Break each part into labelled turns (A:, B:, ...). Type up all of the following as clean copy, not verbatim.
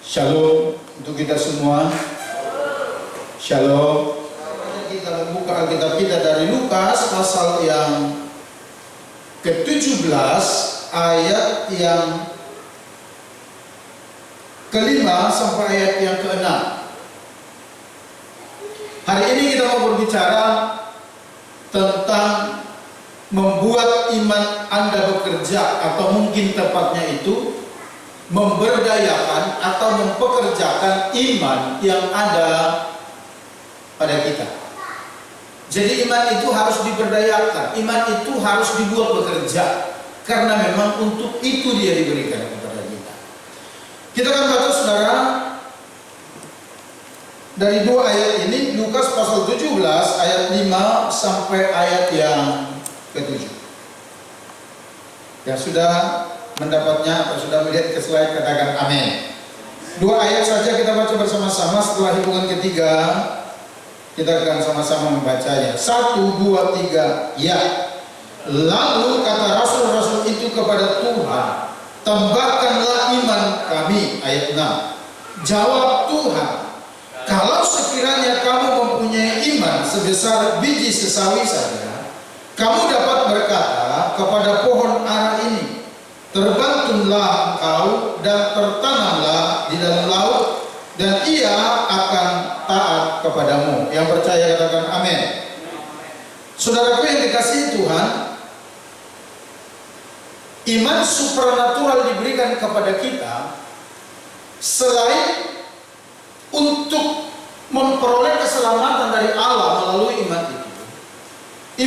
A: Shalom untuk kita semua. Shalom. Kita membuka Alkitab kita dari Lukas pasal yang ke-17 ayat yang ke-5 sampai ayat yang ke-6. Hari ini kita mau berbicara tentang membuat iman Anda bekerja, atau mungkin tepatnya itu memberdayakan atau mempekerjakan iman yang ada pada kita. Jadi iman itu harus diberdayakan, iman itu harus dibuat bekerja, karena memang untuk itu dia diberikan kepada kita. Kita akan baca, saudara, dari dua ayat ini, Lukas pasal 17 ayat 5 sampai ayat yang ke-7. Yang sudah mendapatnya atau sudah melihat ke slide, katakan amin. Dua ayat saja kita baca bersama-sama. Setelah hitungan ketiga kita akan sama-sama membacanya. 1, 2, 3, ya. Lalu kata rasul-rasul itu kepada Tuhan, tambahkanlah iman kami. Ayat 6. Jawab Tuhan, kalau sekiranya kamu mempunyai iman sebesar biji sesawi saja, kamu dapat berkata kepada pohon ara ini, terbantunlah engkau dan tertanamlah di dalam laut, dan ia akan taat kepadamu. Yang percaya katakan amin. Saudaraku yang dikasihi Tuhan, iman supranatural diberikan kepada kita selain untuk memperoleh keselamatan dari Allah melalui iman itu.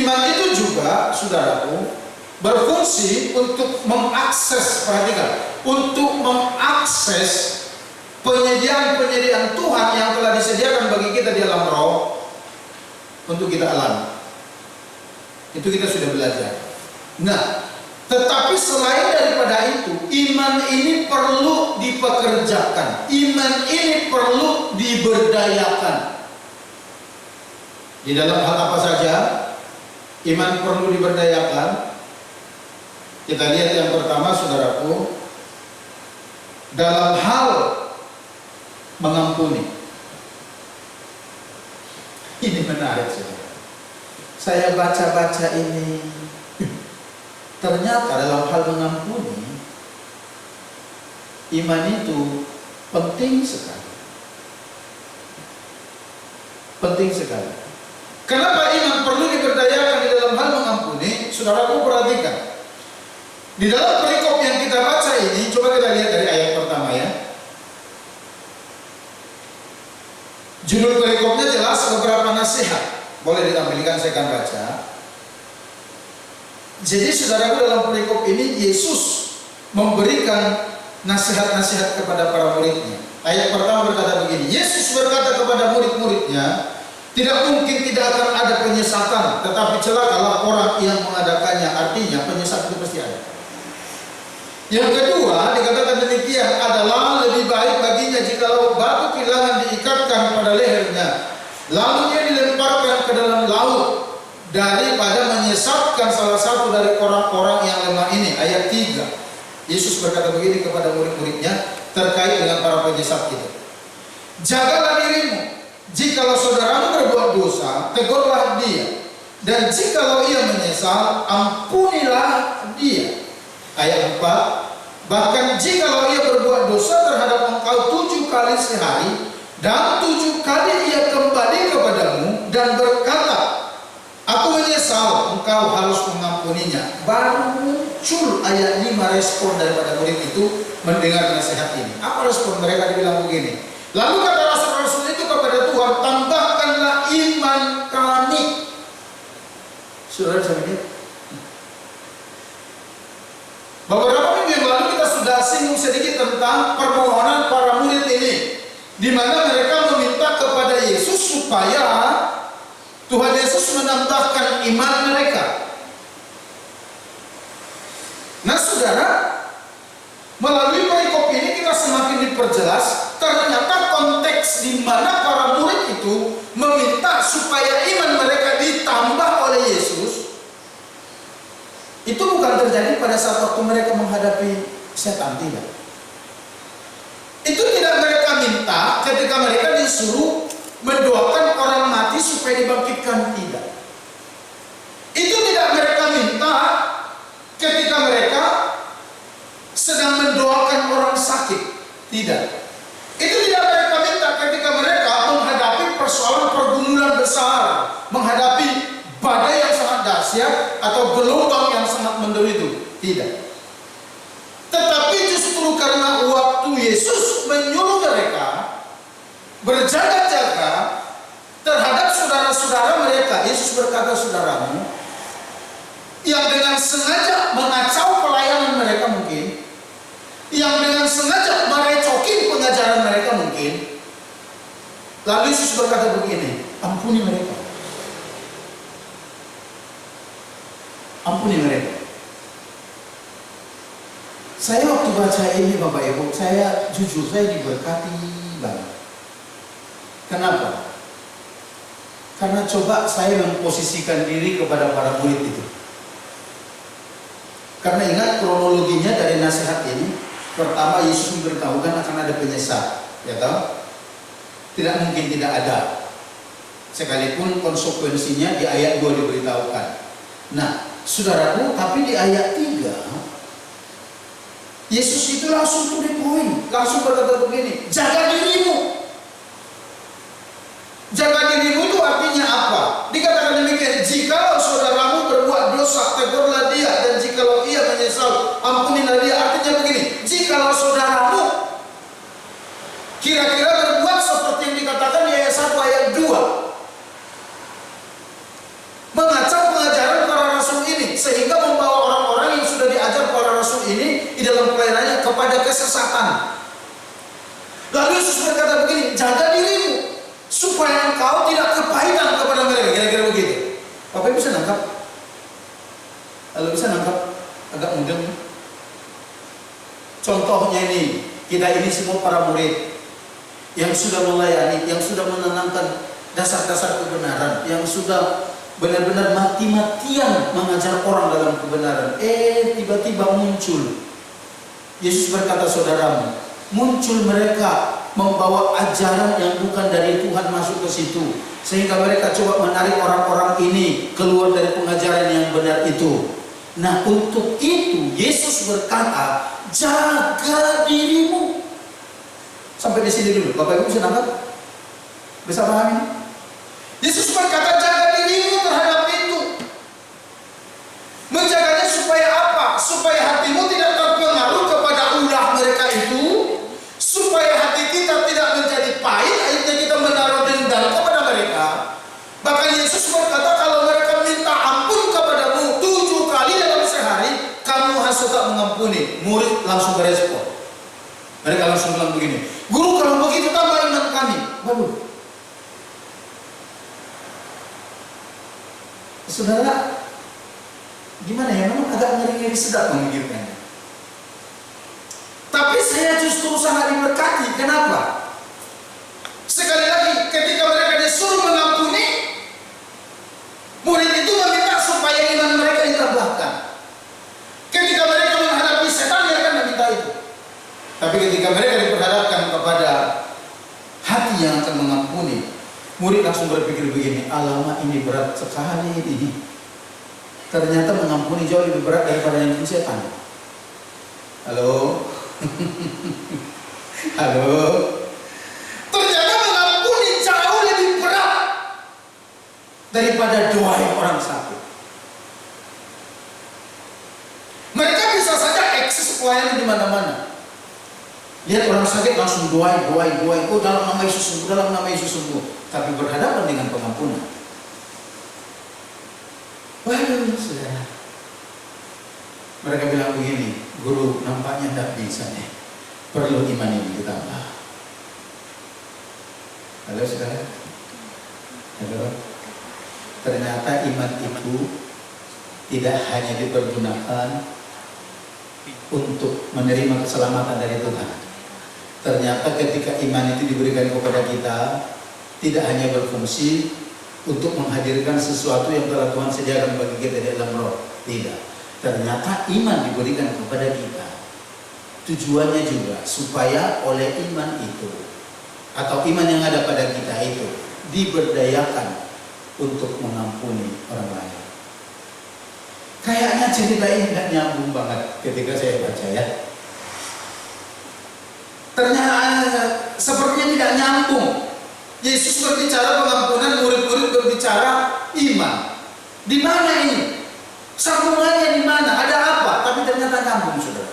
A: Iman itu juga, saudaraku, berfungsi untuk mengakses, perhatikan, untuk mengakses penyediaan-penyediaan Tuhan yang telah disediakan bagi kita di alam roh untuk kita alami. Itu kita sudah belajar. Nah, tetapi selain daripada itu, iman ini perlu dipekerjakan, iman ini perlu diberdayakan. Di dalam hal apa saja iman perlu diberdayakan? Kita lihat yang pertama, saudaraku, dalam hal mengampuni. Ini menarik, saudara. Saya baca-baca ini, ternyata dalam hal mengampuni, iman itu penting sekali. Penting sekali. Kenapa iman perlu diberdayakan di dalam hal mengampuni? Saudaraku, perhatikan. Di dalam perikop yang kita baca ini, coba kita lihat dari ayat pertama ya. Judul perikopnya jelas, beberapa nasihat. Boleh ditampilkan, saya akan baca. Jadi saudaraku, dalam perikop ini Yesus memberikan nasihat-nasihat kepada para muridnya. Ayat pertama berkata begini, Yesus berkata kepada murid-muridnya, tidak mungkin tidak akan ada penyesatan, tetapi celakalah orang yang mengadakannya. Artinya penyesatan itu pasti ada. Yang kedua, dikatakan demikian, adalah lebih baik baginya jikalau batu kilangan diikatkan pada lehernya, lalu ia dilemparkan ke dalam laut, daripada menyesatkan salah satu dari orang-orang yang lemah ini. Ayat 3, Yesus berkata begini kepada murid-muridnya terkait dengan para penyesat itu. Jagalah dirimu, jikalau saudaramu berbuat dosa, tegurlah dia, dan jikalau ia menyesal, ampunilah dia. Ayat 4, bahkan jikalau ia berbuat dosa terhadap engkau 7 kali sehari, dan 7 kali ia kembali kepadamu dan berkata, aku menyesal, engkau harus mengampuninya. Baru muncul ayat 5 respon daripada murid itu mendengar nasihat ini. Apa respon mereka? Dibilang begini, lalu kata rasul-rasul itu kepada Tuhan, tambahkanlah iman kami. Saudara bisa lihat, beberapa minggu yang lalu kita sudah singgung sedikit tentang permohonan para murid ini, di mana mereka meminta kepada Yesus supaya Tuhan Yesus menambahkan iman mereka. Nah saudara, melalui perikop ini kita semakin diperjelas ternyata konteks di mana para murid itu meminta supaya iman mereka ditambah oleh Yesus itu bukan terjadi pada saat waktu mereka menghadapi setan, tidak. Itu tidak mereka minta ketika mereka disuruh mendoakan orang mati supaya dibangkitkan, tidak. Itu tidak mereka minta ketika mereka sedang mendoakan orang sakit, tidak. Itu tidak mereka minta ketika mereka menghadapi persoalan pergumulan besar, menghadapi badai yang sangat dahsyat atau gelombang yang sangat menderu, tidak. Tetapi justru karena waktu Yesus menyuruh mereka berjaga-jaga terhadap saudara-saudara mereka, Yesus berkata, saudaramu yang dengan sengaja mengacau pelayanan mereka mungkin, yang dengan sengaja merecokin pengajaran mereka mungkin, lalu Yesus berkata begini, ampuni mereka. Ampuni mereka. Saya waktu baca ini Bapak Ibu, saya jujur, saya diberkati banget. Kenapa? Karena coba saya memposisikan diri kepada para murid itu. Karena ingat kronologinya dari nasihat ini, pertama Yesus memberitahukan akan ada penyesat, ya tahu? Tidak mungkin tidak ada. Sekalipun konsekuensinya di ayat 2 diberitahukan. Nah, saudaraku, tapi di ayat 3 Yesus itu langsung to the point, langsung berkata begini, jaga dirimu. Jaga dirimu itu artinya apa? Dikatakan demikian, jikalau saudaramu berbuat dosa, tegurlah dia, dan jikalau ia menyesal, ampunilah dia. Artinya begini, jikalau saudaramu kira-kira berbuat seperti yang dikatakan di ayat 1 ayat 2, mengacau pengajaran para rasul ini, sehingga membawa orang-orang yang sudah diajar para rasul ini di dalam pelayanannya kepada kesesatan. Lalu Yesus berkata begini, jaga dirimu supaya engkau tidak kepahitan kepada mereka. Kira-kira begitu. Bapak bisa nangkap? Kalau bisa nangkap, agak mudah. Contohnya ini, kita ini semua para murid yang sudah melayani, yang sudah menanamkan dasar-dasar kebenaran, yang sudah benar-benar mati-matian mengajar orang dalam kebenaran. Tiba-tiba muncul, Yesus berkata, saudaramu, muncul mereka membawa ajaran yang bukan dari Tuhan masuk ke situ, sehingga mereka coba menarik orang-orang ini keluar dari pengajaran yang benar itu. Nah, untuk itu Yesus berkata, jaga dirimu. Sampai di sini dulu, Bapak Ibu bisa nangkap? Bisa pahami? Yesus berkata, jaga dirimu terhadap itu. Menjaganya supaya apa? Supaya hatimu tidak terpengaruh kepada ulah mereka itu, supaya hati kita tidak menjadi pahit, akhirnya kita menaruh dendam kepada mereka. Bahkan Yesus berkata, kalau mereka minta ampun kepadamu 7 kali dalam sehari, kamu harus tetap mengampuni. Murid langsung berespon. Mereka langsung bilang begini, guru, kalau begitu tambah iman kami. Waduh, saudara, gimana ya? Memang agak ngeri-ngeri sedap memikirkannya. Tapi saya justru sangat diberkati. Kenapa? Sekali lagi, ketika mereka disuruh mengampuni, murid itu meminta supaya iman mereka ditambahkan. Ketika mereka menghadapi setan, mereka meminta itu. Tapi ketika mereka diperhadapkan kepada hati yang akan mengampuni, murid langsung berpikir begini, alamak, ini berat sekali ini. Ternyata mengampuni jauh lebih berat daripada yang setan. Halo? Halo? Ternyata mengampuni jauh lebih berat daripada doa yang orang sakit. Mereka bisa saja eksis pelayanan di mana-mana. Lihat orang sakit langsung doain. Oh, dalam nama Yesus sembuh, dalam nama Yesus sembuh. Tapi berhadapan dengan pengampunan. Waduh, saudara. Mereka bilang begini, guru, nampaknya tidak bisa nih. Perlu iman ini ditambah. Halo, saudara. Halo. Ternyata iman itu tidak hanya dipergunakan untuk menerima keselamatan dari Tuhan. Ternyata ketika iman itu diberikan kepada kita, tidak hanya berfungsi untuk menghadirkan sesuatu yang telah Tuhan sediakan bagi kita di dalam roh. Tidak. Ternyata iman diberikan kepada kita. Tujuannya juga supaya oleh iman itu atau iman yang ada pada kita itu diberdayakan untuk mengampuni orang lain. Kayaknya cerita ini tidak nyambung banget ketika saya baca ya. Ternyata sepertinya tidak nyambung. Yesus berbicara pengampunan, murid-murid berbicara iman. Di mana ini? Sambungannya di mana? Ada apa? Tapi ternyata nyambung, saudara.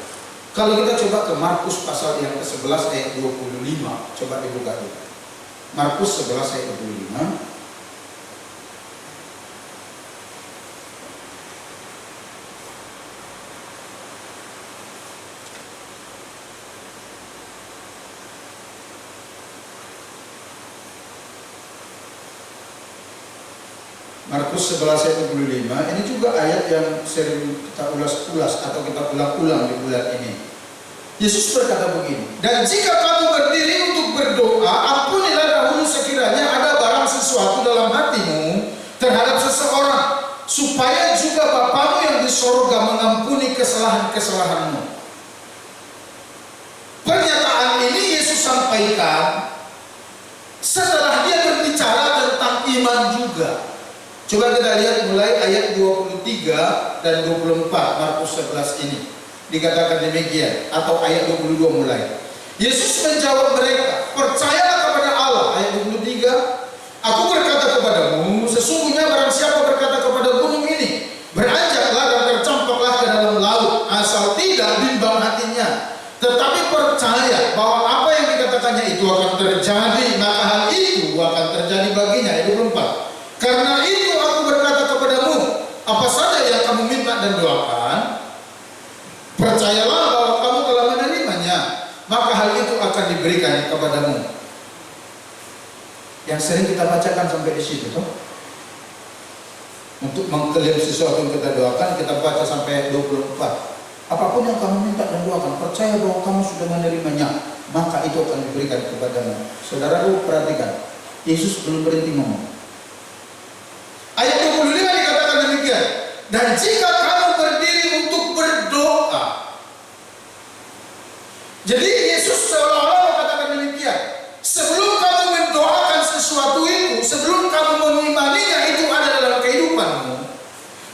A: Kalau kita coba ke Markus pasal yang ke-11 ayat 25, coba dibuka dulu. Markus 11 ayat 25. Markus 11 ayat 25, ini juga ayat yang sering kita ulas-ulas atau kita ulang-ulang di bulan ini. Yesus berkata begini, dan jika kamu berdiri untuk berdoa, ampunilah dahulu sekiranya ada barang sesuatu dalam hatimu terhadap seseorang, supaya juga Bapamu yang di sorga mengampuni kesalahan-kesalahanmu. Pernyataan ini Yesus sampaikan setelah dia berbicara tentang iman juga. Coba kita lihat mulai ayat 23 dan 24 Markus 11 ini. Dikatakan demikian, atau ayat 22 mulai. Yesus menjawab mereka, percayalah kepada Allah. Ayat 23, aku berkata kepadamu, sesungguhnya barang siapa berkata kepada gunung ini, beranjaklah dan tercampaklah ke dalam laut, asal tidak bimbang hatinya, tetapi percaya bahwa apa yang dikatakannya itu akan terjadi, maka hal itu akan terjadi baginya. Ayat 24, karena itu aku berkata kepadamu, apa saja yang kamu minta dan doakan, percayalah bahwa kamu telah menerimanya, maka hal itu akan diberikan kepadamu. Yang sering kita bacakan sampai di situ tuh. Untuk mengklaim sesuatu yang kita doakan, kita baca sampai 24. Apapun yang kamu minta dan doakan, percaya bahwa kamu sudah menerimanya, maka itu akan diberikan kepadamu. Saudaraku perhatikan, Yesus belum berhenti ngomong. Ayat 25 dikatakan demikian, dan jika kamu berdiri untuk berdoa. Jadi Yesus seolah-olah mengatakan demikian, sebelum kamu mendoakan sesuatu itu, sebelum kamu mengimaninya itu ada dalam kehidupanmu,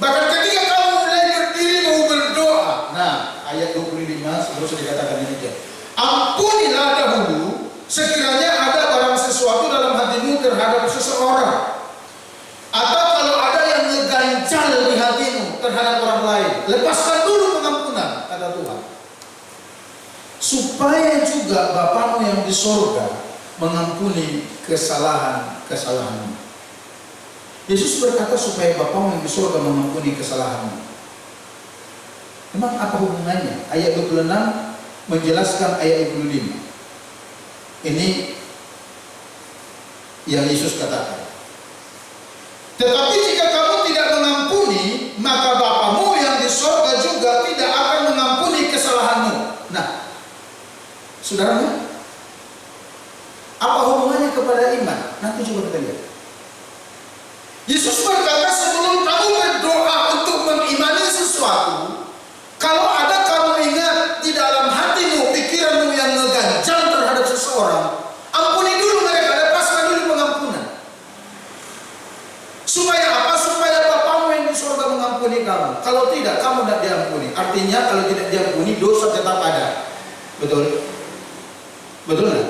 A: bahkan ketika kamu mulai berdiri mau berdoa, nah ayat 25 seterusnya dikatakan demikian, ampunilah dahulu sekiranya ada barang sesuatu dalam hatimu terhadap seseorang, atau kalau ada yang ngeganjal di hatimu terhadap orang lain, lepaskan dulu pengampunan, kata Tuhan, supaya juga Bapamu yang di sorga mengampuni kesalahan-kesalahanmu. Yesus berkata supaya Bapamu yang di sorga mengampuni kesalahanmu. Memang apa hubungannya? Ayat 26 menjelaskan ayat 25. Ini yang Yesus katakan. Tetapi jika kamu tidak mengampuni, maka Bapamu yang di sorga juga tidak akan mengampuni kesalahanmu. Nah, saudara, apa hubungannya kepada iman? Nanti coba kita lihat. Yesus berkata sebelum kamu berdoa untuk mengimani sesuatu, kalau ada kamu ingat di dalam hatimu, pikiranmu yang ngeganjal terhadap seseorang, ampuni dulu mereka, lepaskan dulu pengampunan. Supaya apa? Supaya Bapamu yang di surga mengampuni kamu. Kalau tidak, kamu tidak diampuni. Artinya kalau tidak diampuni, dosa tetap ada. Betul? Betul nggak?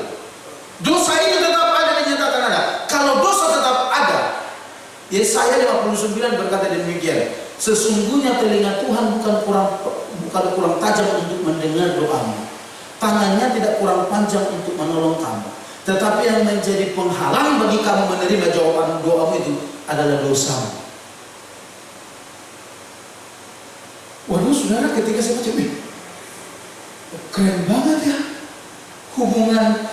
A: Dosa itu tetap ada, dinyatakan ada. Kalau dosa tetap ada, Yesaya 59 berkata demikian, sesungguhnya telinga Tuhan bukan kurang tajam untuk mendengar doamu, tangannya tidak kurang panjang untuk menolong kamu, tetapi yang menjadi penghalang bagi kamu menerima jawaban doamu itu adalah dosamu. Waduh saudara, ketika saya baca ini, keren banget ya hubungan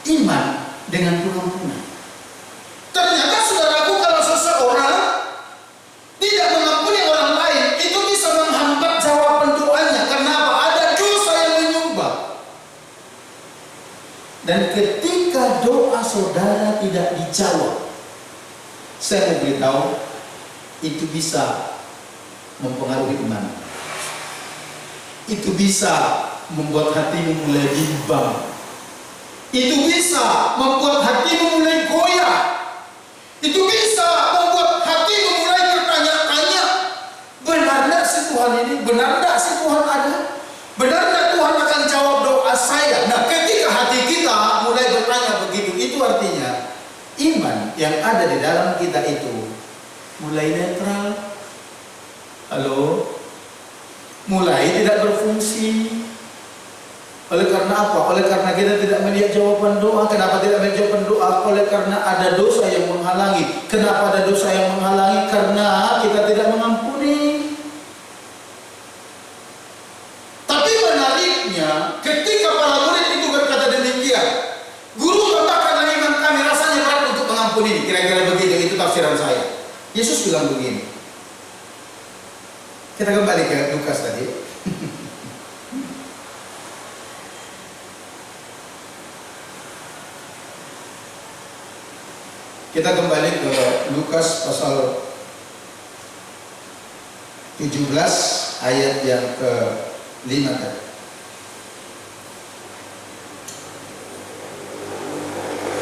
A: iman dengan pengampunan. Ternyata saudaraku, kalau seseorang tidak mengampuni orang lain, itu bisa menghambat jawaban doanya. Karena apa? Ada dosa yang menyumbang. Dan ketika doa saudara tidak dijawab, saya mau beritahu, itu bisa mempengaruhi iman. Itu bisa membuat hatimu mulai bimbang. Itu bisa membuat hatimu mulai goyah. Itu bisa membuat hatimu mulai bertanya-tanya, benar enggak sih Tuhan ini? Benar enggak sih Tuhan ada? Benar enggak Tuhan akan jawab doa saya? Nah, ketika hati kita mulai bertanya begitu, itu artinya iman yang ada di dalam kita itu mulai netral. Halo? Mulai tidak berfungsi. Oleh karena apa? Oleh karena kita tidak melihat jawaban doa. Kenapa tidak melihat jawaban doa? Oleh karena ada dosa yang menghalangi. Kenapa ada dosa yang menghalangi? Karena kita tidak mengampuni. Tapi menariknya, ketika para murid itu berkata demikian, Guru, tambahkanlah iman kami, rasanya berat untuk mengampuni. Kira-kira begitu, itu tafsiran saya. Yesus bilang begini. Kita kembali ke Lukas tadi. Kita kembali ke Lukas pasal 17 ayat yang ke-5 tadi.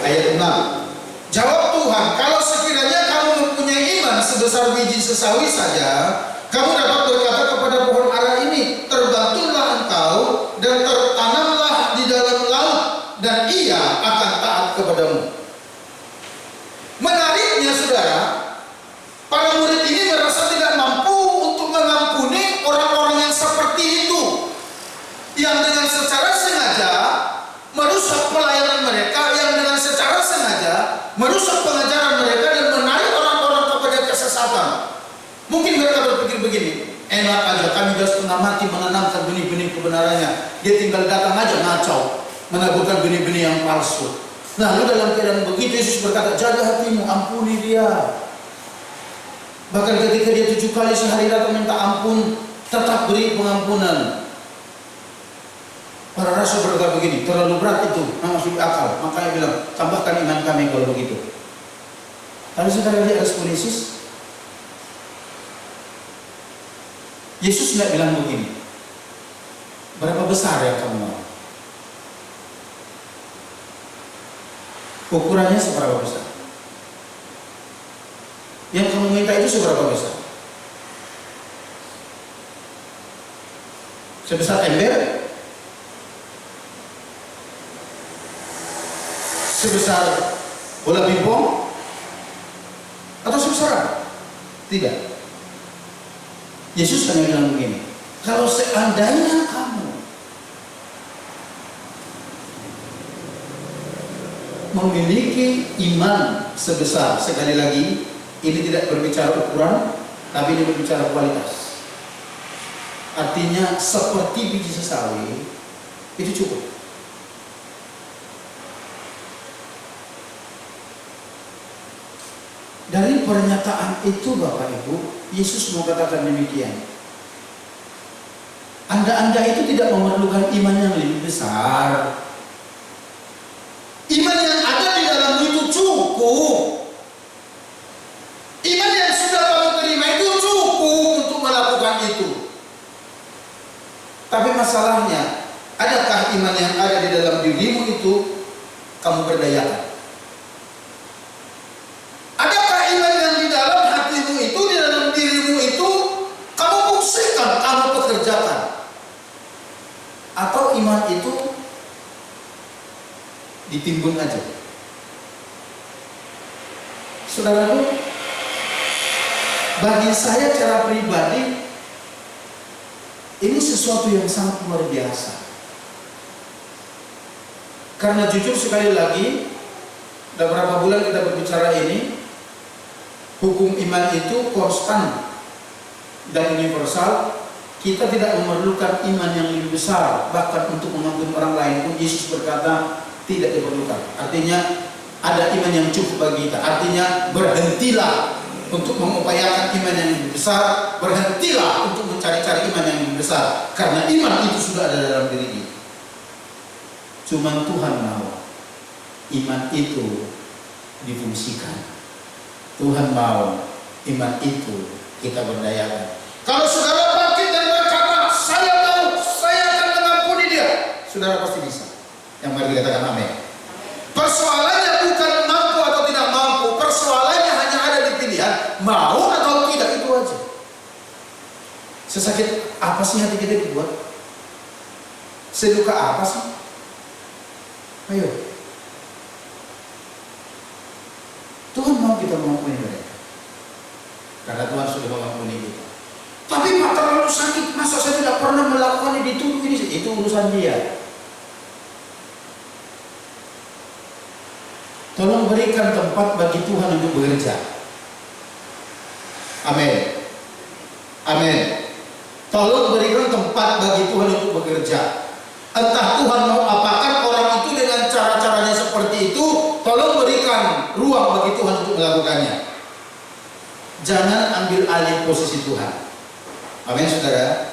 A: Ayat 6. Jawab Tuhan, kalau sekiranya kamu mempunyai iman sebesar biji sesawi saja, kamu dapat berkata kepada pohon ara ini, terbatulah engkau dan tertanamlah di dalam laut, dan ia akan taat kepadamu. Menariknya saudara, para murid ini merasa tidak mampu untuk mengampuni orang-orang yang seperti itu, yang dengan secara sengaja merusak pelayanan mereka, yang dengan secara sengaja merusak pengajaran mereka dan menarik orang-orang kepada kesesatan. Mungkin mereka berpikir begini, enak aja, kami sudah setengah mati menanamkan benih-benih kebenarannya, dia tinggal datang aja ngacau, menaburkan benih-benih yang palsu. Nah, lalu dalam keadaan begitu Yesus berkata, jaga hatimu, ampuni dia. Bahkan ketika dia 7 kali sehari datang minta ampun, tetap beri pengampunan. Para rasul berkata begini, terlalu berat itu, masuk akal. Makanya bilang, tambahkan iman kami kalau begitu. Lalu sekarang dia respon Yesus. Yesus tidak bilang begini, berapa besar yang kamu mau? Ukurannya seberapa besar? Yang kamu minta itu seberapa besar? Sebesar ember? Sebesar bola pingpong? Atau sebesar apa? Tidak. Yesus hanya bilang begini, kalau seandainya kamu memiliki iman sebesar, sekali lagi ini tidak berbicara ukuran, tapi ini berbicara kualitas. Artinya seperti biji sesawi itu cukup. Dari pernyataan itu Bapak Ibu, Yesus mau katakan demikian. Anda itu tidak memerlukan iman yang lebih besar. Iman yang ada di dalam itu cukup. Iman yang sudah kamu terima itu cukup untuk melakukan itu. Tapi masalahnya, adakah iman yang ada di dalam dirimu itu kamu berdayakan? Adakah iman yang di dalam hatimu itu, di dalam dirimu itu kamu fungsikan, kamu pekerjakan? Atau iman itu ditimbun aja? Saudaraku, bagi saya secara pribadi ini sesuatu yang sangat luar biasa. Karena jujur sekali lagi, dalam beberapa bulan kita berbicara ini, hukum iman itu konstan dan universal. Kita tidak memerlukan iman yang lebih besar, bahkan untuk mengampuni orang lain pun Yesus berkata tidak diperlukan. Artinya ada iman yang cukup bagi kita. Artinya berhentilah untuk mengupayakan iman yang lebih besar, berhentilah untuk mencari-cari iman yang lebih besar, karena iman itu sudah ada dalam diri kita. Cuman Tuhan mau iman itu difungsikan. Tuhan mau iman itu kita berdayakan. Kalau saudara bangkit dan berkata, saya mau, saya akan mengampuni dia, saudara pasti bisa. Yang mari katakan amin. dia mau atau tidak, itu aja. Sesakit apa sih hati kita dibuat? Seduka apa sih? Ayo. Tuhan mau kita mengampuni mereka, karena Tuhan sudah mengampuni kita. Tapi Pak terlalu sakit, masa saya tidak pernah melakukan ini, dituduh ini, itu urusan dia. Tolong berikan tempat bagi Tuhan untuk bekerja. Amin. Amin. Tolong berikan tempat bagi Tuhan untuk bekerja. Entah Tuhan mau apakan orang itu dengan cara-caranya seperti itu, tolong berikan ruang bagi Tuhan untuk melakukannya. Jangan ambil alih posisi Tuhan. Amin, saudara.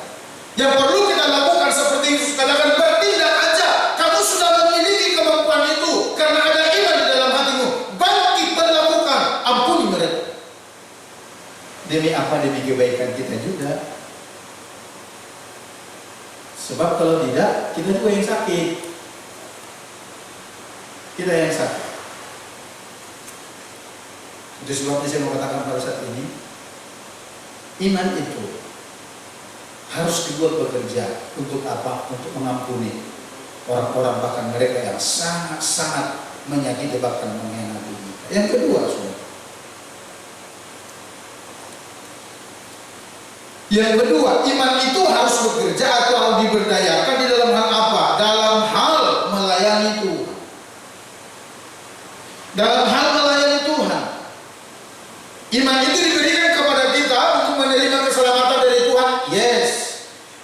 A: Yang perlu kita lakukan seperti Yesus katakan, bertindak aja. Kamu sudah memiliki kemampuan itu karena ada iman di dalam hatimu. Bangkit dan lakukan. Ampuni mereka. Demi apa? Demi kebaikan kita juga. Sebab kalau tidak, kita juga yang sakit. Kita yang sakit. Itu sebabnya saya mau katakan pada saat ini, iman itu harus dibuat bekerja. Untuk apa? Untuk mengampuni orang-orang, bahkan mereka yang sangat-sangat menyakiti bahkan mengkhianati kita. Yang kedua, saudara. Yang kedua, iman itu harus bekerja atau diberdayakan di dalam hal apa? Dalam hal melayani Tuhan. Dalam hal melayani Tuhan. Iman itu diberikan kepada kita untuk menerima keselamatan dari Tuhan. Yes.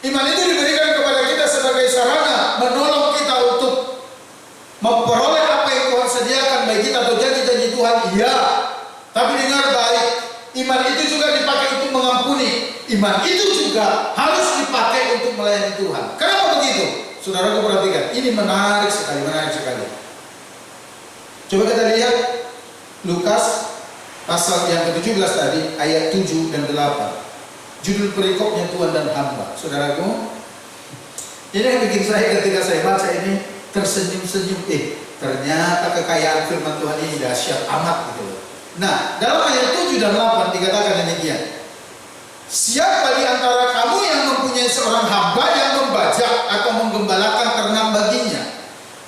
A: Iman itu diberikan kepada kita sebagai sarana menolong kita untuk memperoleh apa yang Tuhan sediakan bagi kita atau janji-janji Tuhan. Iya. Tapi dengar baik, iman itu juga dipakai untuk mengampuni. Iman itu juga harus dipakai untuk melayani Tuhan. Kenapa begitu? Saudara, perhatikan. Ini menarik sekali, menarik sekali. Coba kita lihat Lukas pasal yang ke-17 tadi, ayat 7 dan 8. Judul perikopnya Tuhan dan hamba. Saudaraku, ini yang bikin saya ketika saya baca ini tersenyum-senyum. Ternyata kekayaan firman Tuhan ini dahsyat amat gitu. Nah, dalam ayat 7 dan 8 dikatakan demikian. Siapa di antara kamu yang mempunyai seorang hamba yang membajak atau menggembalakan ternak baginya,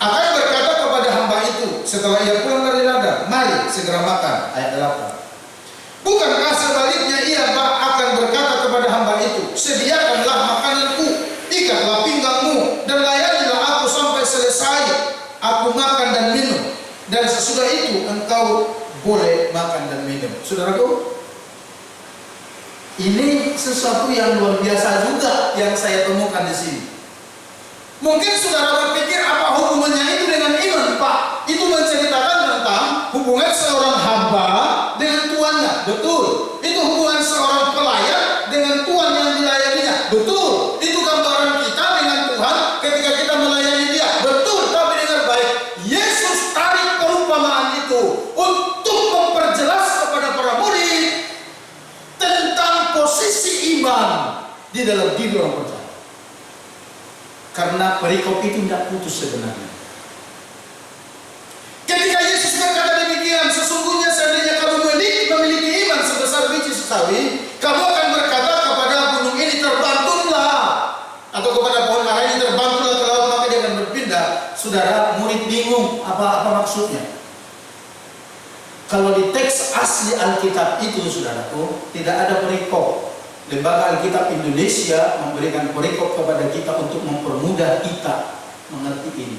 A: akan berkata kepada hamba itu setelah ia pulang dari ladang, mari segera makan. Ayat 8. Bukankah sebaliknya ia akan berkata kepada hamba itu, sediakanlah makananku, ikatlah pinggangmu, dan layanilah aku sampai selesai aku makan dan minum, dan sesudah itu engkau boleh makan dan minum. Saudaraku, ini sesuatu yang luar biasa juga yang saya temukan di sini. Mungkin saudara berpikir, apa hubungannya itu dengan iman, Pak? Itu menceritakan tentang hubungan seorang hamba dengan tuannya. Betul. Itu hubungan seorang pelayan dengan tuan yang dilayaninya. Betul. Itu gambaran kita dengan Tuhan ketika kita melayani dia. Betul. Tapi dengar baik, Yesus tarik perumpamaan itu untuk memperjelas kepada para murid tentang posisi iman di dalam diri orang percaya. Karena perikop itu tidak putus sebenarnya. Ketika Yesus berkata demikian, sesungguhnya seandainya kamu memiliki iman sebesar biji sawi, kamu akan berkata kepada gunung ini terbanglah, atau kepada pohon ara ini terbanglah ke laut, maka dia akan berpindah. Saudara, murid bingung apa maksudnya. Kalau di teks asli Alkitab itu, saudaraku, tidak ada perikop. Lembaga Alkitab Indonesia memberikan perikop kepada kita untuk mempermudah kita mengerti ini.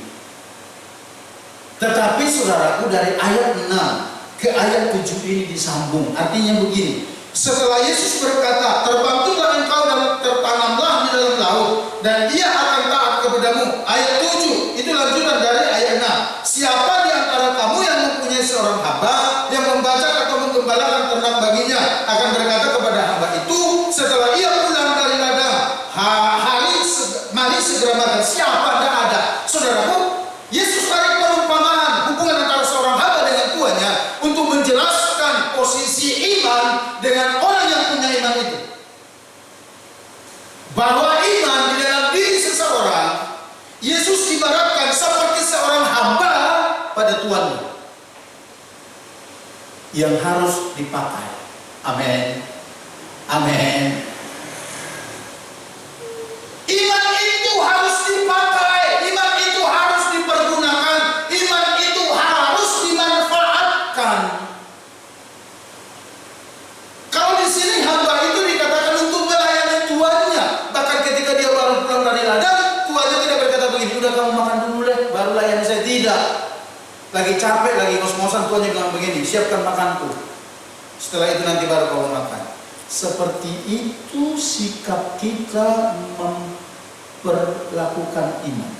A: Tetapi saudaraku, dari ayat 6 ke ayat 7 ini disambung. Artinya begini, setelah Yesus berkata, terbanglah engkau dan tertanamlah di dalam laut, dan ia akan taat kepadamu. Ayat 7, itu lanjutan dari ayat 6. Siapa di antara kamu yang mempunyai seorang hamba yang membajak atau menggembalakan ternak baginya, akan berkata kepada hamba itu setelah ia pulang dari ladang, mari segera makan. Siapa? Tidak ada. Saudaraku, Yesus tarik perumpamaan hubungan antara seorang hamba dengan tuannya untuk menjelaskan posisi iman dengan orang yang punya iman itu. Bahwa iman di dalam diri seseorang, Yesus ibaratkan seperti seorang hamba pada tuannya yang harus dipakai Amin. Amin. Iman itu harus dipakai, iman itu harus dipergunakan, iman itu harus dimanfaatkan. Kalau di sini hamba itu dikatakan untuk melayani tuannya, bahkan ketika dia baru pulang dari ladang, tuannya tidak berkata begini, udah kamu makan dulu deh, baru layani saya. Tidak. Lagi capek, lagi ngos-ngosan, tuannya bilang begini, siapkan makanku. Setelah itu nanti baru kamu makan. Seperti itu sikap kita memperlakukan iman.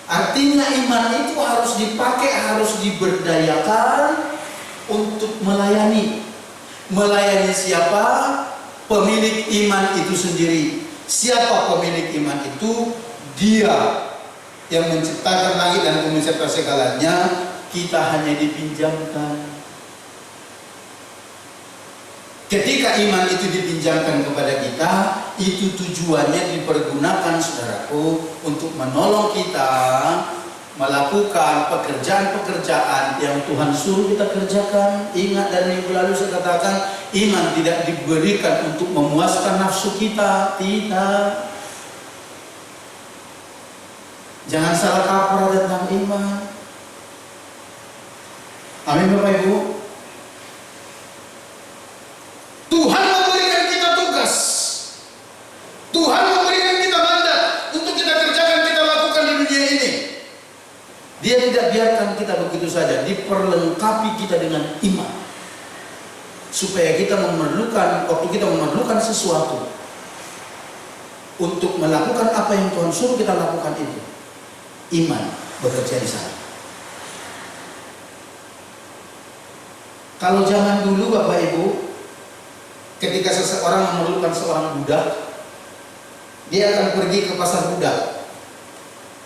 A: Artinya iman itu harus dipakai, harus diberdayakan untuk melayani. Melayani siapa? Pemilik iman itu sendiri. Siapa pemilik iman itu? Dia yang menciptakan langit dan bumi serta segalanya. Kita hanya dipinjamkan. Ketika iman itu dipinjamkan kepada kita, itu tujuannya dipergunakan, saudaraku, untuk menolong kita melakukan pekerjaan-pekerjaan yang Tuhan suruh kita kerjakan. Ingat dari minggu lalu saya katakan, iman tidak diberikan untuk memuaskan nafsu kita, tidak. Jangan salah kaprah tentang iman. Amin Bapak Ibu. Tuhan memberikan kita tugas. Tuhan memberikan kita mandat untuk kita kerjakan, kita lakukan di dunia ini. Dia tidak biarkan kita begitu saja, diperlengkapi kita dengan iman. Supaya kita memerlukan, waktu kita memerlukan sesuatu untuk melakukan apa yang Tuhan suruh kita lakukan itu, iman bekerja di sana. Kalau zaman dulu Bapak Ibu, ketika seseorang memerlukan seorang budak, dia akan pergi ke pasar budak,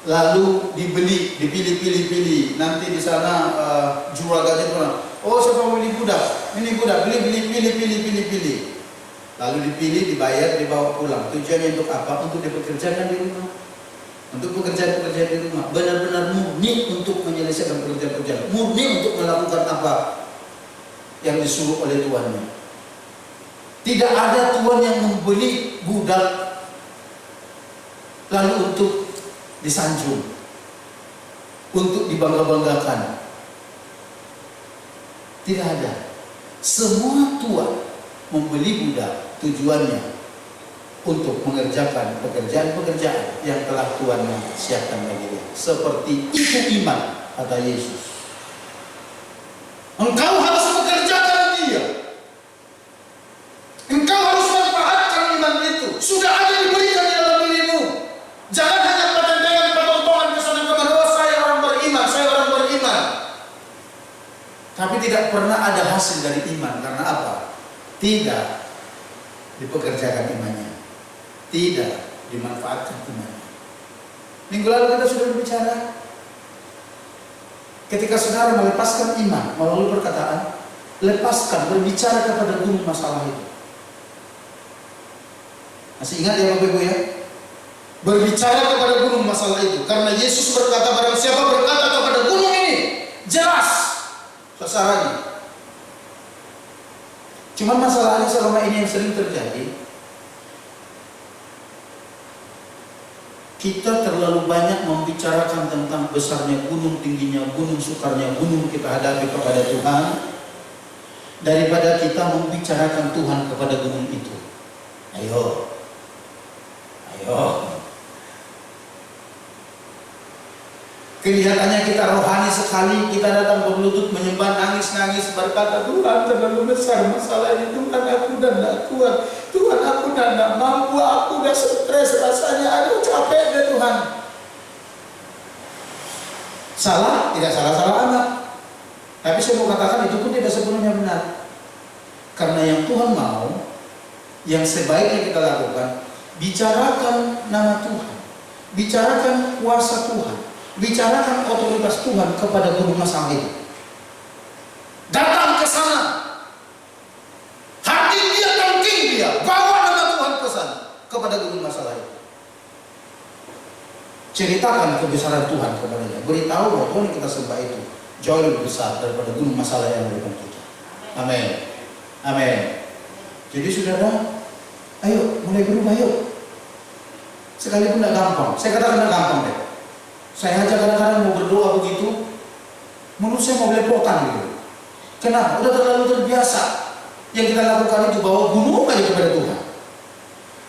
A: lalu dibeli, dipilih-pilih. Nanti di sana juragannya bilang, oh siapa mau beli budak? Ini budak, pilih. Lalu dipilih, dibayar, dibawa pulang. Tujuannya untuk apa? Untuk dipekerjakan di rumah. Untuk pekerjaan-pekerjaan di rumah. Benar-benar murni untuk menyelesaikan pekerjaan-pekerjaan. Murni untuk melakukan apa yang disuruh oleh tuannya. Tidak ada tuan yang membeli budak lalu untuk disanjung, untuk dibangga-banggakan. Tidak ada. Semua tuan membeli budak tujuannya untuk mengerjakan pekerjaan-pekerjaan yang telah tuannya siapkan bagi dia. Seperti itu iman, kata Yesus. Engkau harus mengerjakan dia. Engkau harus manfaatkan iman itu. Sudah ada diberikan di dalam dirimu. Jangan hanya patentengan ke sana kemari, oh saya orang beriman, saya orang beriman. Tapi tidak pernah ada hasil dari iman. Karena apa? Tidak dipekerjakan imannya. Tidak dimanfaatkan imannya. Minggu lalu kita sudah berbicara. Ketika saudara melepaskan iman melalui perkataan, lepaskan, berbicara kepada gunung masalah itu. Masih ingat ya Bapak Ibu ya? Berbicara kepada gunung masalah itu. Karena Yesus berkata, barang siapa berkata kepada gunung ini, jelas sasarannya. Cuman masalahnya selama ini yang sering terjadi, kita terlalu banyak membicarakan tentang besarnya gunung, tingginya gunung, sukarnya gunung kita hadapi kepada Tuhan, daripada kita membicarakan Tuhan kepada gunung itu. Ayo. Kelihatannya kita rohani sekali, kita datang berlutut menyembah, nangis-nangis, berkata, Tuhan terlalu besar masalah ini, Tuhan aku dah tidak kuat, Tuhan aku dah tidak mampu, aku dah stres rasanya, aduh capek deh Tuhan. Salah? Tidak salah-salah amat. Tapi saya mau katakan itu pun tidak sepenuhnya benar. Karena yang Tuhan mau, yang sebaiknya kita lakukan, bicarakan nama Tuhan, bicarakan kuasa Tuhan, bicarakan otoritas Tuhan kepada gunung masalah itu. Datang ke sana, hadir dia, tangking dia, bawa nama Tuhan ke sana kepada gunung masalah itu. Ceritakan kebesaran Tuhan kepadanya, beritahu bahwa Tuhan yang kita sembah itu jauh lebih besar daripada gunung masalah yang ada di depan kita. Amin. Amin. Jadi saudara, ayo mulai berubah yuk. Sekalipun tidak gampang. Saya katakan tidak gampang deh. Saya aja kadang-kadang mau berdoa begitu, menurut saya mau belepotan gitu. Kenapa? Udah terlalu terbiasa. Yang kita lakukan itu bawa gunung aja kepada Tuhan.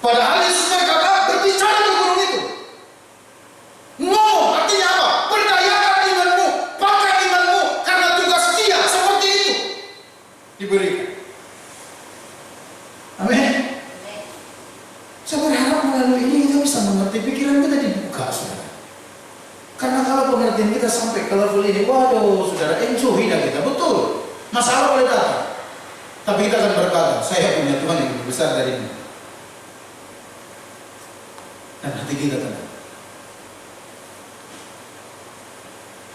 A: Padahal Yesus berkata berbicara ke gunung itu. Ngomong artinya apa? Berdayakan imanmu, pakai imanmu, karena tugas Dia seperti itu diberikan. Amin. Saya berharap melalui ini kita bisa mengerti, pikiran kita dibuka, saudara. Karena kalau pengertian kita sampai ke level ini, waduh, saudara, enjoy dah kita, betul. Masalah boleh datang, tapi kita akan berkata, saya punya Tuhan yang lebih besar dari ini. Dan hati kita tenang.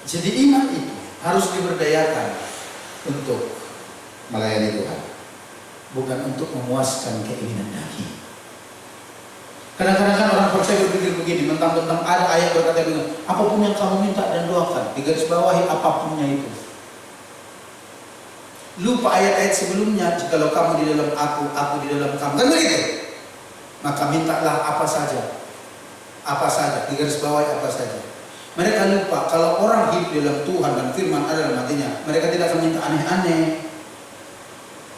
A: Jadi iman itu harus diberdayakan untuk melayani Tuhan, bukan untuk memuaskan keinginan daging. Kadang-kadang kan orang percaya berpikir begini, mentang-mentang ada ayat berkata begini, apapun yang kamu minta dan doakan, digarisbawahi apapunnya itu. Lupa ayat-ayat sebelumnya, jikalau kamu di dalam aku di dalam kamu, kan begitu? Maka mintalah apa saja, digarisbawahi apa saja. Mereka lupa kalau orang hidup di dalam Tuhan dan firman ada dalam hatinya, mereka tidak akan minta aneh-aneh.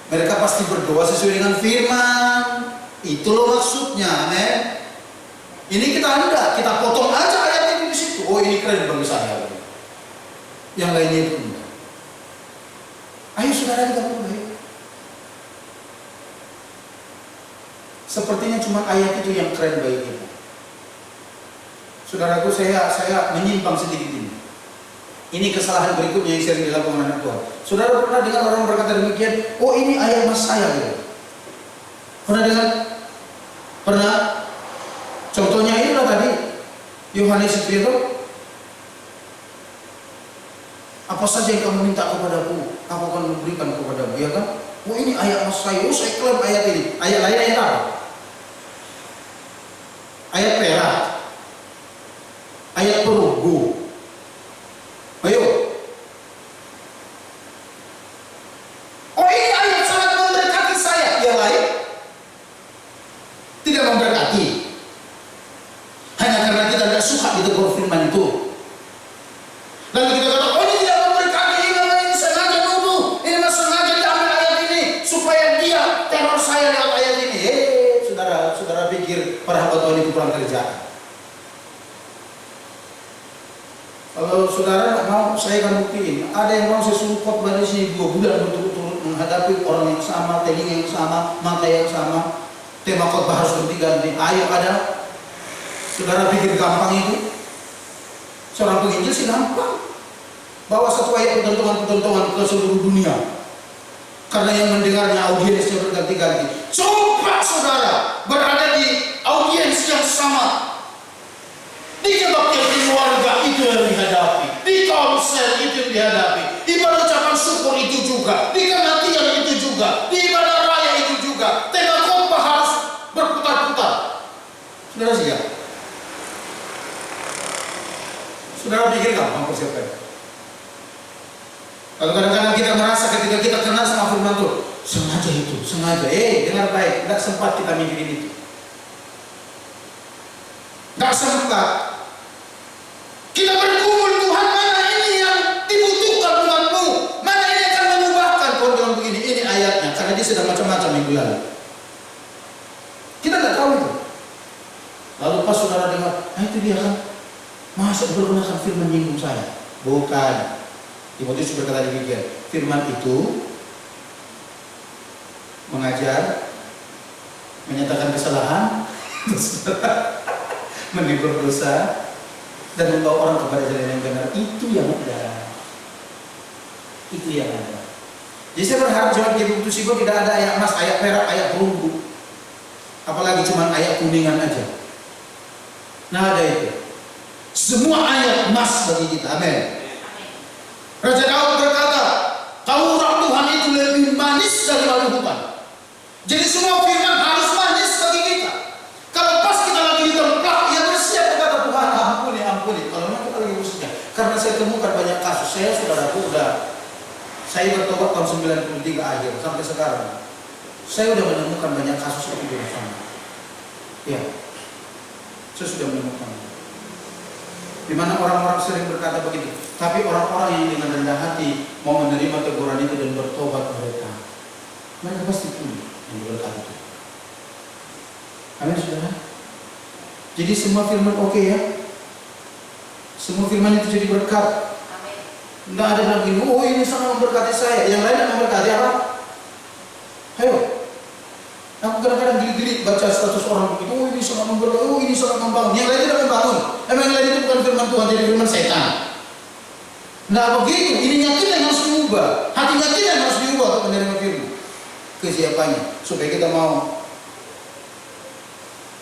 A: Mereka pasti berdoa sesuai dengan firman. Itu loh maksudnya, amen. Ini kita potong aja ayat itu di situ. Oh, ini keren bagi saya. Yang lainnya itu enggak. Ayo saudara, kita berdoa. Sepertinya cuma ayat itu yang keren bagi kita. Saudaraku, saya menyimpang sedikit ini. Ini kesalahan berikutnya yang sering dilakukan anak Tuhan. Saudara pernah dengar orang berkata demikian? Oh, ini ayat mas saya gitu. Pernah dengar? Pernah? Contohnya ini loh tadi, Yohanes itu, apa saja yang kamu minta kepadaku, aku akan memberikan kepadamu, ya kan? Oh, ini ayat mas saya. Oh, saya klaim ayat ini. Ayat lain ayat apa? Ayat perak, ayat perunggu. Ayo. Oh, ini ayat sangat memberkati saya. Yang lain tidak memberkati. Hanya karena kita tidak suka ditegur firman itu. Lalu kita kata, oh ini tidak memberkati, ini sengaja nuduh, ini sengaja diambil ayat ini supaya dia teror saya lewat ayat ini. Saudara pikir para hamba Tuhan itu kurang kerjaan? Kalau saudara mau, saya akan buktiin. Ada yang mau saya suruh khotbah di sini 2 bulan berturut-turut menghadapi orang yang sama, telinga yang sama, mata yang sama. Tema khotbah harus ganti-ganti. Ayo ada. Saudara pikir gampang itu? Seorang penginjil sih gampang. Bawa satu ayat ketentuan-ketentuan ke seluruh dunia. Karena yang mendengarnya audiensnya berganti-ganti. Coba saudara berada di audiens yang sama. Di kebaktian keluarga itu yang dihadapi, di konser itu yang dihadapi, ibadah ucapan syukur itu juga, di kematian itu juga, di ibadah raya itu juga. Tema khotbah harus berputar-putar. Saudara siap? Saudara pikir gampang persiapkan? Kalau kadang-kadang kita merasa ketika kita kenal sama firman Tuhan, sengaja, dengar baik, tidak sempat kita mikirin itu. Tidak sempat. Kita bergumul, Tuhan, mana ini yang dibutuhkan umatmu? Mana ini akan mengubahkan? Tuhan bilang begini, ini ayatnya, karena dia sedang macam-macam minggu lalu. Kita tidak tahu itu. Lalu pas saudara dengar, itu dia kan, masa bergunakan firman nyinggung saya? Bukan. Timotius berkata demikian, firman itu mengajar, menyatakan kesalahan, menegur dosa, dan membawa orang kepada jalan yang benar. Itu yang ada. Jadi saya berharap jangan jadi putus ibu tidak ada ayat emas, ayat perak, ayat perunggu, apalagi cuma ayat kuningan aja. Nah, ada itu. Semua ayat emas bagi kita. Amin. Raja Daud berkata, taurat Tuhan itu lebih manis dari batu hutan. Jadi semua firman harus manis bagi kita. Kalau pas kita lagi di tempat, ya bersiap berkata, Tuhan ampuni. Kalau memang kita lagi bersiap. Karena saya temukan banyak kasus, saudaraku Saya bertobat tahun 93 akhir sampai sekarang. Saya sudah menemukan banyak kasus itu di sana. Ya, saya sudah menemukan. Di mana orang-orang sering berkata begitu, tapi orang-orang yang dengan rendah hati mau menerima teguran itu dan bertobat mereka pasti pulih yang berkata itu. Amin, saudara. Jadi semua firman oke ya. Semua firman itu jadi berkat. Tidak ada bilang gini, oh ini sangat memberkati saya. Yang lain yang memberkati apa? Ayo. Aku kadang-kadang geli-geli baca status orang begitu, oh ini sangat memberkati, oh ini sangat membangun. Yang lain tidak membangun. Emang yang lain itu bukan firman Tuhan, jadi firman setan. Nah begitu, ininya kita yang harus diubah. Hatinya kita yang harus diubah untuk menerima firman. Kesiapannya, supaya kita mau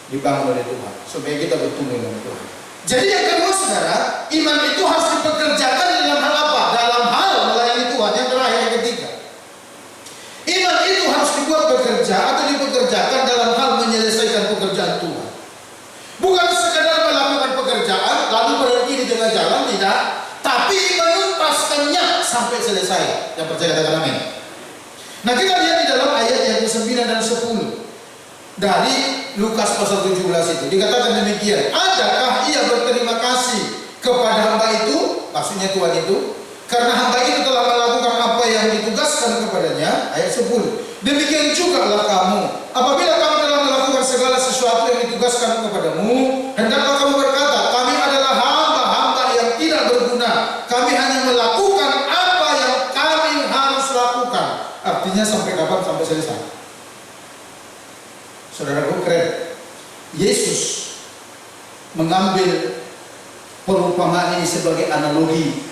A: dibangun oleh Tuhan, supaya kita bertumbuh dengan Tuhan. Jadi yang kedua saudara, iman itu harus dipekerjakan dalam hal apa? Dalam hal melayani Tuhan. Yang terakhir, yang ketiga, iman itu harus dibuat bekerja atau dipekerjakan dalam hal menyelesaikan pekerjaan Tuhan. Bukan sekadar melakukan pekerjaan lalu berhenti di tengah jalan, tidak, tapi menuntaskannya sampai selesai. Yang percaya katakan amin. Nah kita lihat di dalam ayat yang ke-9 dan 10 dari Lukas pasal 17 itu dikatakan demikian, adakah ia berterima kasih kepada hamba itu, maksudnya Tuhan itu, karena hamba itu telah melakukan apa yang ditugaskan kepadanya. Ayat 10, demikian juga lah kamu, apabila kamu telah melakukan segala sesuatu yang ditugaskan kepadamu, hendaklah kamu berkata, kami adalah hamba-hamba yang tidak berguna, kami hanya melakukan apa yang kami harus lakukan. Artinya sampai kapan? Sampai selesai. Saudaraku, keren. Yesus mengambil perumpamaan ini sebagai analogi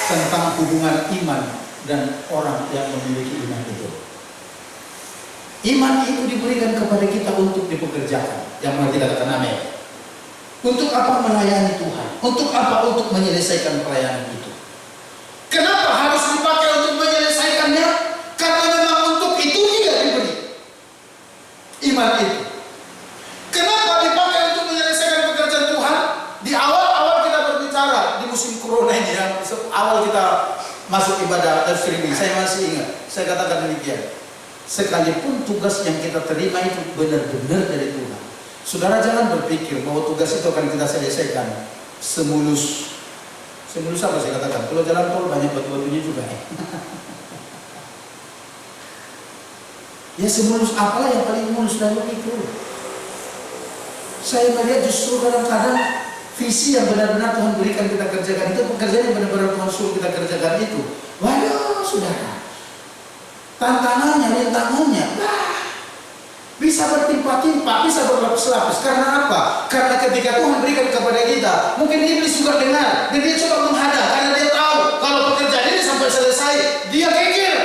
A: tentang hubungan iman dan orang yang memiliki iman itu. Iman itu diberikan kepada kita untuk dipekerjakan. Yang mengerti katakan amin. Untuk apa? Melayani Tuhan. Untuk apa? Untuk menyelesaikan pelayanan itu. Kenapa harus dipakai untuk menyelesaikannya? Karena memang untuk itu tidak diberi iman itu. Kenapa dipakai untuk menyelesaikan pekerjaan Tuhan? Di awal-awal kita berbicara di musim corona ini, yang awal kita masuk ibadah dan streaming, saya masih ingat, saya katakan demikian. Sekalipun tugas yang kita terima itu benar-benar dari Tuhan, saudara jangan berpikir bahwa tugas itu akan kita selesaikan semulus apa saya katakan. Kalau jalan tol banyak batu-batunya juga. Ya semulus apalah yang paling mulus dan begitu. Saya melihat justru kadang-kadang visi yang benar-benar Tuhan berikan kita kerjakan itu, pekerjaan yang benar-benar Tuhan suruh kita kerjakan itu. Waduh, saudara, tantangannya, rintangannya, bisa bertimpa-timpa, bisa berlapis-lapis. Karena apa? Karena ketika Tuhan berikan kepada kita, mungkin iblis juga dengar dan dia coba menghadang, karena dia tahu kalau pekerjaan ini sampai selesai, dia kikir.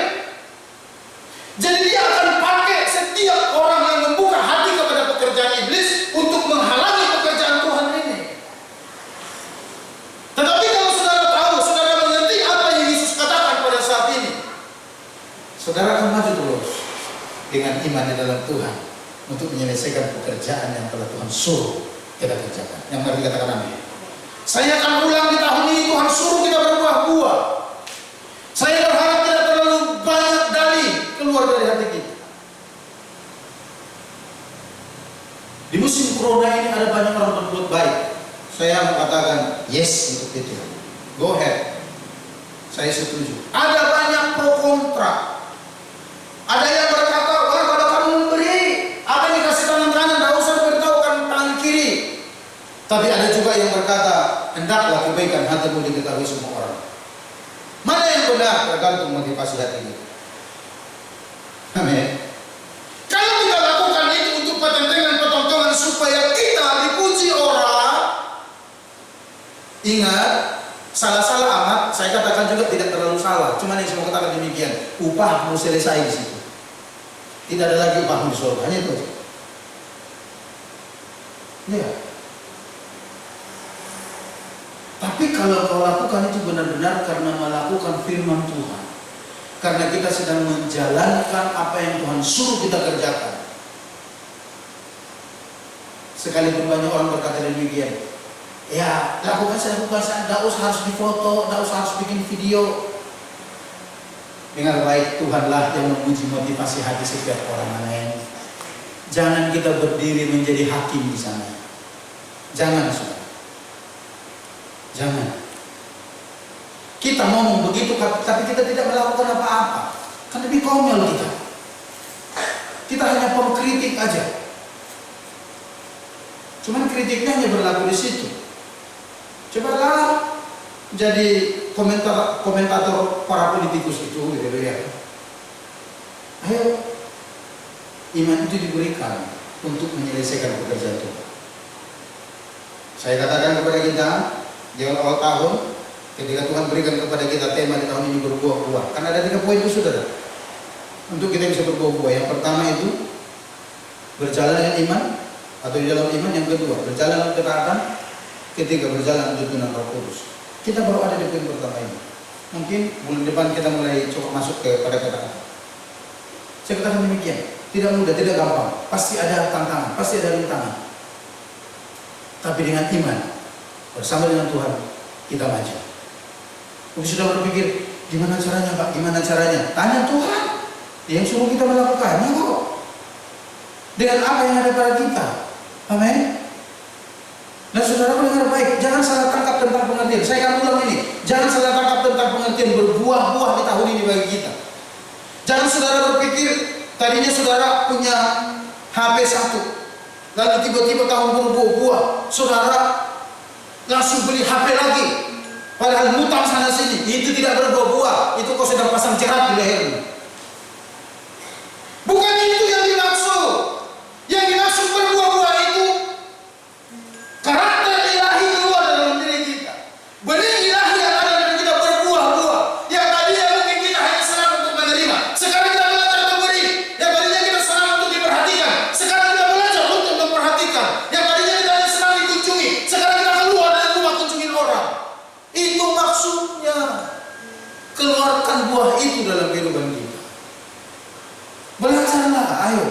A: Jadi dia akan pakai setiap orang yang membuka hati kepada pekerjaan iblis untuk menghalangi pekerjaan Tuhan ini. Tetapi kalau saudara tahu, saudara mengerti apa yang Yesus katakan pada saat ini, saudara akan maju terus dengan iman di dalam Tuhan untuk menyelesaikan pekerjaan yang telah Tuhan suruh kita kerjakan. Yang mari katakan amin. Saya akan ulang di tahun ini, Tuhan suruh kita berbuah-buah. Saya berharap tidak terlalu banyak dalih keluar dari hati kita. Di musim corona ini ada banyak orang berbuat baik. Saya mengatakan yes untuk itu. Go ahead. Saya setuju. Ada banyak pro kontra. Ada yang berkata, wah kalau kamu memberi, akan dikasih tangan kanan, tidak usah beritahukan tangan kiri. Tapi ada juga yang berkata, hendaklah kebaikan hatimu diketahui semua orang. Mana yang benar? Tergantung motivasi hati kita. Amin. Kalau kita lakukan itu untuk pertentangan supaya kita dipuji orang, ingat, salah-salah amat, saya katakan juga tidak terlalu salah. Cuma yang saya mau katakan demikian, upahmu selesai di situ. Tidak ada lagi upahmu di surga, hanya itu saja. Ya. Tapi kalau kau lakukan itu benar-benar karena melakukan firman Tuhan, karena kita sedang menjalankan apa yang Tuhan suruh kita kerjakan. Sekalipun banyak orang berkata demikian, ya lakukan saya, tidak usah harus difoto, tidak usah harus bikin video. Dengar baik, Tuhanlah yang menguji motivasi hati setiap orang. Amin. Jangan kita berdiri menjadi hakim di sana. Jangan, saudara. Jangan. Kita ngomong begitu, tapi kita tidak melakukan apa-apa. Kan lebih konyol kita. Kita hanya pengkritik aja. Cuman kritiknya hanya berlaku di situ. Cobalah jadi komentator para politikus itu, gitu ya. Ayo, iman itu diberikan untuk menyelesaikan pekerjaan Tuhan. Saya katakan kepada kita di awal tahun, ketika Tuhan berikan kepada kita tema di tahun ini berbuah-buah. Karena ada 3 poin itu, saudara, untuk kita bisa berbuah-buah. Yang pertama itu berjalan dengan iman atau di dalam iman. Yang kedua berjalan dalam ketaatan. Ketiga berjalan untuk tuntunan Roh Kudus. Kita baru ada di poin pertama ini. Mungkin bulan depan kita mulai coba masuk kepada ketaatan. Saya katakan demikian. Tidak mudah, tidak gampang. Pasti ada tantangan, pasti ada rintangan. Tapi dengan iman bersama dengan Tuhan kita maju. Mungkin sudah berpikir, gimana caranya Pak? Gimana caranya? Tanya Tuhan. Dia yang suruh kita melakukannya kok. Dengan apa yang ada pada kita. Amin. Nah, saudara mendengar baik, jangan salah tangkap tentang pengertian. Saya akan ulang ini. Jangan salah tangkap tentang pengertian berbuah-buah di tahun ini bagi kita. Jangan saudara berpikir tadinya saudara punya HP 1, lalu tiba-tiba tahun berbuah-buah, saudara langsung beli HP lagi. Padahal ngutang sana sini, itu tidak berbuah-buah. Itu kau sedang pasang jerat di lehermu. Bukan itu yang dimaksud. Yang dimaksud berbuah-buah itu karakter ilahi keluar dalam diri kita. Benih ilahi yang ada dalam kita berbuah-buah. Yang tadinya mungkin kita hanya senang untuk menerima, sekarang kita belajar memberi. Yang tadinya kita senang untuk diperhatikan, sekarang kita belajar untuk memperhatikan. Yang tadinya kita hanya senang dikunjungi, sekarang kita keluar dari rumah kunjungin orang. Itu maksudnya. Keluarkan buah itu dalam kehidupan kita. Belajarlah, ayo.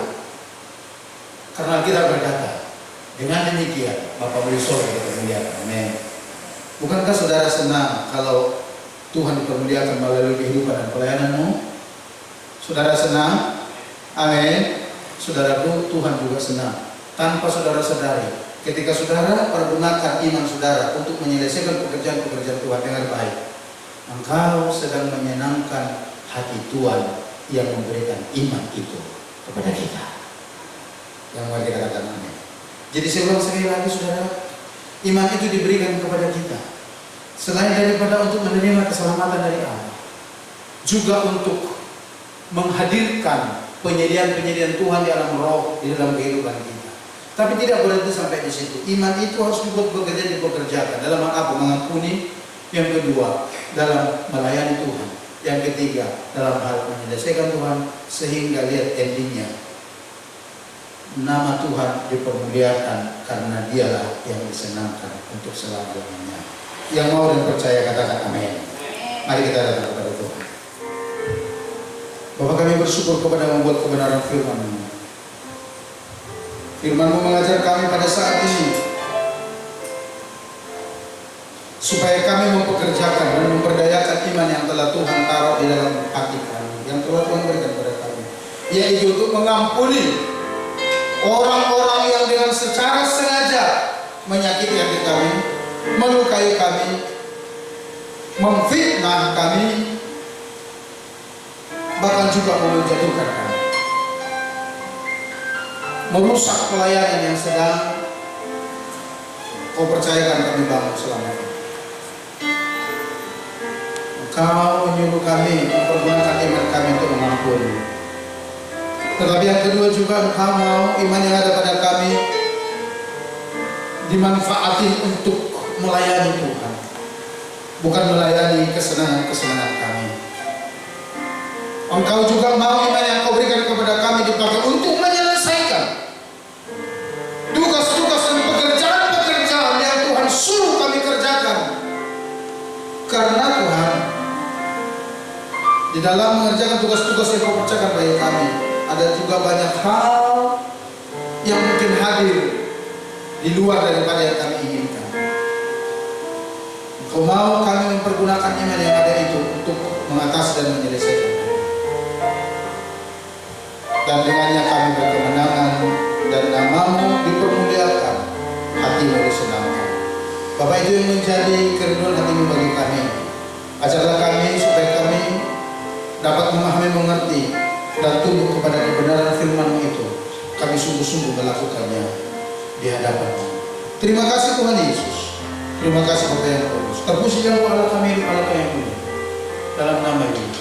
A: Karena kita berkata, dengan demikian Bapa beri surga dipermuliakan. Amin. Bukankah saudara senang kalau Tuhan dipermuliakan melalui kehidupan dan pelayananmu? Saudara senang? Amin. Saudaraku, Tuhan juga senang. Tanpa saudara sadari, ketika saudara pergunakan iman saudara untuk menyelesaikan pekerjaan-pekerjaan Tuhan dengan baik, engkau sedang menyenangkan hati Tuhan yang memberikan iman itu kepada kita. Yang mau dikatakan amin. Jadi saya ulang sekali lagi, saudara, iman itu diberikan kepada kita selain daripada untuk menerima keselamatan dari Allah, juga untuk menghadirkan penyediaan-penyediaan Tuhan di alam roh di dalam kehidupan kita. Tapi tidak berhenti sampai di situ. Iman itu harus dibuat bekerja, dipekerjakan dalam hal apa? Mengampuni. Yang kedua, dalam melayani Tuhan. Yang ketiga, dalam hal menyelesaikan Tuhan, sehingga lihat endingnya, nama Tuhan dipermuliakan karena dialah yang disenangkan untuk selama-lamanya. Yang mau dan percaya katakan amin. Mari kita datang kepada Tuhan. Bapa, kami bersyukur kepada membuat kebenaran firman-Mu. Firman-Mu mengajar kami pada saat ini supaya kami mempekerjakan dan memperdayakan iman yang telah Tuhan taruh di dalam hati kami, yang telah Tuhan berikan kepada kami, yaitu untuk mengampuni orang-orang yang dengan secara sengaja menyakiti hati kami, melukai kami, memfitnah kami, bahkan juga menjatuhkan kami, merusak pelayanan yang sedang Kau percayakan kami bangun selama ini. Kau menyuruh kami mempergunakan iman kami untuk mengampuni. Tetapi yang kedua juga Engkau mau iman yang ada pada kami dimanfaatin untuk melayani Tuhan, bukan melayani kesenangan-kesenangan kami. Engkau juga mau iman yang Kau berikan kepada kami dipakai untuk menyelesaikan tugas-tugas dan pekerjaan-pekerjaan yang Tuhan suruh kami kerjakan. Karena Tuhan, di dalam mengerjakan tugas-tugas yang Kau percayakan bagi kami, ada juga banyak hal yang mungkin hadir di luar daripada yang kami inginkan. Engkau mau kami mempergunakan iman yang ada itu untuk mengatasi dan menyelesaikan. dan dengannya kami berkemenangan, dan namamu dipermuliakan, hatimu disenangkan. Bapak, itu yang menjadi kerinduan hatimu bagi kami. Ajarlah kami supaya kami dapat memahami, mengerti, dan tunduk kepada kebenaran firman-Mu itu. Kami sungguh-sungguh melakukannya di hadapan-Mu. Terima kasih Tuhan Yesus. Terima kasih Bapa yang kudus. Terpujilah Allah kami, Allah yang mulia. Dalam nama Yesus.